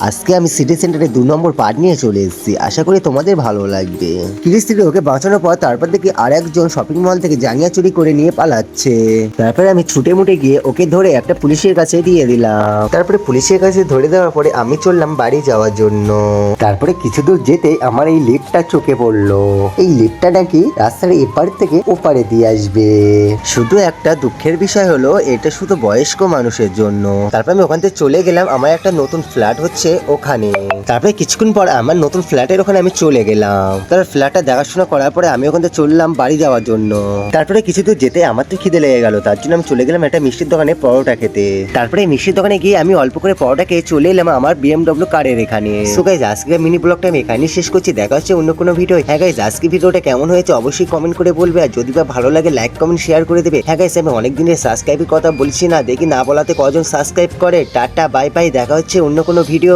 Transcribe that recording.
আজকে আমি সিটি সেন্টারে 2 নম্বর পার্ট নিয়ে চলে এসেছি, আশা করি তোমাদের ভালো লাগবে। কিরিশ থেকে ওকে বাঁচানোর পর তারপর দেখি আর একজন শপিং মল থেকে জাঙ্গিয়া চুরি করে নিয়ে পালাচ্ছে। তারপরে আমি ছুটে মুটে গিয়ে ওকে ধরে একটা পুলিশের কাছে দিয়ে দিলাম। তারপরে পুলিশের কাছে ধরে দেওয়ার পরে আমি চললাম বাড়ি যাওয়ার জন্য। তারপরে কিছু দূর যেতে আমার এই লিফটটা চোখে পড়লো। এই লিফটটা নাকি রাস্তার এপার থেকে ওপারে দিয়ে আসবে। শুধু একটা দুঃখের বিষয় হলো এটা শুধু বয়স্ক মানুষের জন্য। তারপর আমি ওখান থেকে চলে গেলাম, আমার একটা নতুন ফ্ল্যাট হচ্ছে ওখানে। তারপরে কিছুক্ষণ পর আমার নতুন ফ্ল্যাটের ওখানে আমি চলে গেলাম। তারপর ফ্ল্যাটটা দেখাশোনা করার পরে আমি ওখান থেকে চললাম বাড়ি যাওয়ার জন্য। তারপরে কিছু দূর যেতে আমার তো খিদে লেগে গেল, তার জন্য আমি চলে গেলাম একটা মিষ্টির দোকানে পরোটা খেতে। তারপরে এই মিষ্টির দোকানে গিয়ে আমি অল্প করে পরোটা খেয়ে চলে এলাম আমার BMW কারের এখানে। সো গাইস, আজকে মিনি ব্লগটা আমি এখানেই শেষ করছি, দেখা হচ্ছে অন্য কোনো ভিডিও। হ্যাঁ গাইস, আজকে ভিডিওটা কেমন হয়েছে অবশ্যই কমেন্ট করে বলবে, আর যদি বা ভালো লাগে লাইক কমেন্ট শেয়ার করে দেবে। হ্যাঁ গাইস, আমি অনেক দিনের সাবস্ক্রাইবের কথা বলছি না, দেখি না বলাতে কজন সাবস্ক্রাইব করে। টাটা বাই বাই, দেখা হচ্ছে অন্য কোনো ভিডিও।